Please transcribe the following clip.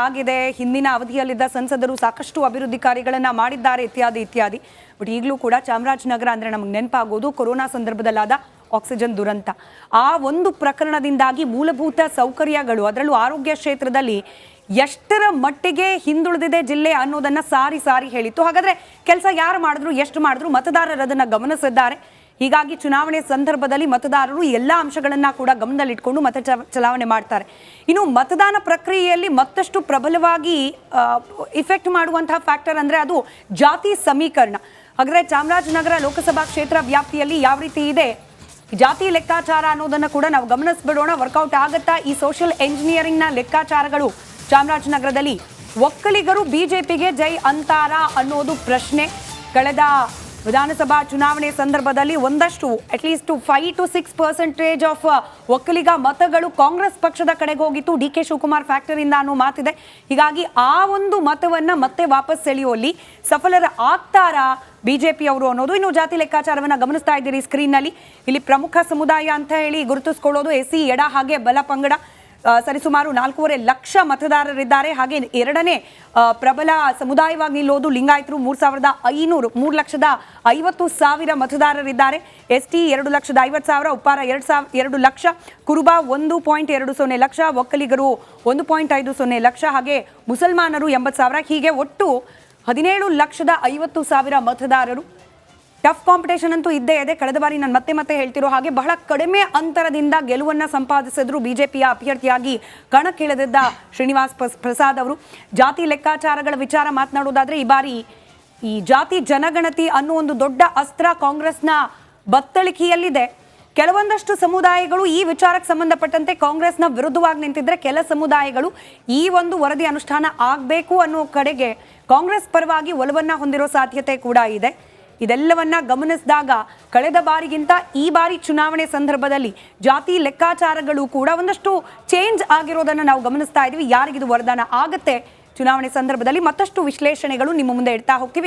ಆಗಿದೆ, ಹಿಂದಿನ ಅವಧಿಯಲ್ಲಿದ್ದ ಸಂಸದರು ಸಾಕಷ್ಟು ಅಭಿವೃದ್ಧಿ ಕಾರ್ಯಗಳನ್ನು ಮಾಡಿದ್ದಾರೆ ಇತ್ಯಾದಿ ಇತ್ಯಾದಿ. ಬಟ್ ಈಗಲೂ ಕೂಡ ಚಾಮರಾಜನಗರ ಅಂದರೆ ನಮಗೆ ನೆನಪಾಗೋದು ಕೊರೋನಾ ಸಂದರ್ಭದಲ್ಲಾದ ಆಕ್ಸಿಜನ್ ದುರಂತ. ಆ ಒಂದು ಪ್ರಕರಣದಿಂದಾಗಿ ಮೂಲಭೂತ ಸೌಕರ್ಯಗಳು, ಅದರಲ್ಲೂ ಆರೋಗ್ಯ ಕ್ಷೇತ್ರದಲ್ಲಿ ಎಷ್ಟರ ಮಟ್ಟಿಗೆ ಹಿಂದುಳಿದಿದೆ ಜಿಲ್ಲೆ ಅನ್ನೋದನ್ನ ಸಾರಿ ಸಾರಿ ಹೇಳಿತ್ತು. ಹಾಗಾದ್ರೆ ಕೆಲಸ ಯಾರು ಮಾಡಿದ್ರು, ಎಷ್ಟು ಮಾಡಿದ್ರು, ಮತದಾರರು ಅದನ್ನ ಗಮನಿಸಿದ್ದಾರೆ. ಹೀಗಾಗಿ ಚುನಾವಣೆ ಸಂದರ್ಭದಲ್ಲಿ ಮತದಾರರು ಎಲ್ಲ ಅಂಶಗಳನ್ನ ಕೂಡ ಗಮನದಲ್ಲಿಟ್ಕೊಂಡು ಮತ ಚಲಾವಣೆ ಮಾಡ್ತಾರೆ. ಇನ್ನು ಮತದಾನ ಪ್ರಕ್ರಿಯೆಯಲ್ಲಿ ಮತ್ತಷ್ಟು ಪ್ರಬಲವಾಗಿ ಇಫೆಕ್ಟ್ ಮಾಡುವಂತಹ ಫ್ಯಾಕ್ಟರ್ ಅಂದ್ರೆ ಅದು ಜಾತಿ ಸಮೀಕರಣ. ಹಾಗಾದ್ರೆ ಚಾಮರಾಜನಗರ ಲೋಕಸಭಾ ಕ್ಷೇತ್ರ ವ್ಯಾಪ್ತಿಯಲ್ಲಿ ಯಾವ ರೀತಿ ಇದೆ ಜಾತಿ ಲೆಕ್ಕಾಚಾರ ಅನ್ನೋದನ್ನ ಕೂಡ ನಾವು ಗಮನಿಸ್ಬಿಡೋಣ. ವರ್ಕೌಟ್ ಆಗತ್ತಾ ಈ ಸೋಷಿಯಲ್ ಎಂಜಿನಿಯರಿಂಗ್ ನ ಲೆಕ್ಕಾಚಾರಗಳು? ಚಾಮರಾಜನಗರದಲ್ಲಿ ಒಕ್ಕಲಿಗರು ಬಿಜೆಪಿಗೆ ಜೈ ಅಂತಾರ ಅನ್ನೋದು ಪ್ರಶ್ನೆ. ಕಳೆದ ವಿಧಾನಸಭಾ ಚುನಾವಣೆ ಸಂದರ್ಭದಲ್ಲಿ ಒಂದಷ್ಟು ಅಟ್ಲೀಸ್ಟ್ 5 to 6% ಆಫ್ ಒಕ್ಕಲಿಗ ಮತಗಳು ಕಾಂಗ್ರೆಸ್ ಪಕ್ಷದ ಕಡೆಗೆ ಹೋಗಿತ್ತು, ಡಿ.ಕೆ. ಶಿವಕುಮಾರ್ ಫ್ಯಾಕ್ಟರಿಯಿಂದ ಅನ್ನೋ ಮಾತಿದೆ. ಹೀಗಾಗಿ ಆ ಒಂದು ಮತವನ್ನ ಮತ್ತೆ ವಾಪಸ್ ಸೆಳೆಯುವಲ್ಲಿ ಸಫಲರ ಆಗ್ತಾರಾ ಬಿಜೆಪಿ ಅವರು ಅನ್ನೋದು. ಇನ್ನು ಜಾತಿ ಲೆಕ್ಕಾಚಾರವನ್ನ ಗಮನಿಸ್ತಾ ಇದ್ದೀರಿ ಸ್ಕ್ರೀನ್ ನಲ್ಲಿ. ಇಲ್ಲಿ ಪ್ರಮುಖ ಸಮುದಾಯ ಅಂತ ಹೇಳಿ ಗುರುತಿಸಿಕೊಳ್ಳೋದು ಎಸ್ಸಿ, ಎಡ ಹಾಗೆ ಬಲ ಪಂಗಡ. ಸರಿಸುಮಾರು 4.5 ಲಕ್ಷ ಮತದಾರರಿದ್ದಾರೆ. ಹಾಗೆ ಎರಡನೇ ಪ್ರಬಲ ಸಮುದಾಯವಾಗಿ ನಿಲ್ಲೋದು ಲಿಂಗಾಯತರು 3,50,000 ಮತದಾರರಿದ್ದಾರೆ. ಎಸ್ಟಿ 2,50,000, ಉಪ್ಪಾರ 2 ಲಕ್ಷ, ಕುರುಬ 1.20 ಲಕ್ಷ, ಒಕ್ಕಲಿಗರು 1.50 ಲಕ್ಷ, ಹಾಗೆ ಮುಸಲ್ಮಾನರು 80,000. ಹೀಗೆ ಒಟ್ಟು 17,50,000 ಮತದಾರರು. ಟಫ್ ಕಾಂಪಿಟೇಷನ್ ಅಂತೂ ಇದ್ದೇ ಇದೆ. ಕಳೆದ ಬಾರಿ ನಾನು ಮತ್ತೆ ಹೇಳ್ತಿರೋ ಹಾಗೆ ಬಹಳ ಕಡಿಮೆ ಅಂತರದಿಂದ ಗೆಲುವನ್ನ ಸಂಪಾದಿಸಿದ್ರು ಬಿಜೆಪಿಯ ಅಭ್ಯರ್ಥಿಯಾಗಿ ಕಣಕ್ಕಿಳಿದಿದ್ದ ಶ್ರೀನಿವಾಸ್ ಪ್ರಸಾದ್ ಅವರು. ಜಾತಿ ಲೆಕ್ಕಾಚಾರಗಳ ವಿಚಾರ ಮಾತನಾಡೋದಾದ್ರೆ ಈ ಬಾರಿ ಈ ಜಾತಿ ಜನಗಣತಿ ಅನ್ನೋ ಒಂದು ದೊಡ್ಡ ಅಸ್ತ್ರ ಕಾಂಗ್ರೆಸ್ನ ಬತ್ತಳಿಕೆಯಲ್ಲಿದೆ. ಕೆಲವೊಂದಷ್ಟು ಸಮುದಾಯಗಳು ಈ ವಿಚಾರಕ್ಕೆ ಸಂಬಂಧಪಟ್ಟಂತೆ ಕಾಂಗ್ರೆಸ್ನ ವಿರುದ್ಧವಾಗಿ ನಿಂತಿದ್ರೆ, ಕೆಲ ಸಮುದಾಯಗಳು ಈ ಒಂದು ವರದಿ ಅನುಷ್ಠಾನ ಆಗಬೇಕು ಅನ್ನೋ ಕಡೆಗೆ ಕಾಂಗ್ರೆಸ್ ಪರವಾಗಿ ಒಲವನ್ನ ಹೊಂದಿರೋ ಸಾಧ್ಯತೆ ಕೂಡ ಇದೆ. ಇದೆಲ್ಲವನ್ನ ಗಮನಿಸಿದಾಗ ಕಳೆದ ಬಾರಿಗಿಂತ ಈ ಬಾರಿ ಚುನಾವಣೆ ಸಂದರ್ಭದಲ್ಲಿ ಜಾತಿ ಲೆಕ್ಕಾಚಾರಗಳು ಕೂಡ ಒಂದಷ್ಟು ಚೇಂಜ್ ಆಗಿರೋದನ್ನ ನಾವು ಗಮನಿಸ್ತಾ ಇದೀವಿ. ಯಾರಿಗಿದು ವರದಾನ ಆಗತ್ತೆ ಚುನಾವಣೆ ಸಂದರ್ಭದಲ್ಲಿ ಮತ್ತಷ್ಟು ವಿಶ್ಲೇಷಣೆಗಳು ನಿಮ್ಮ ಮುಂದೆ ಇಡ್ತಾ ಹೋಗ್ತೀವಿ.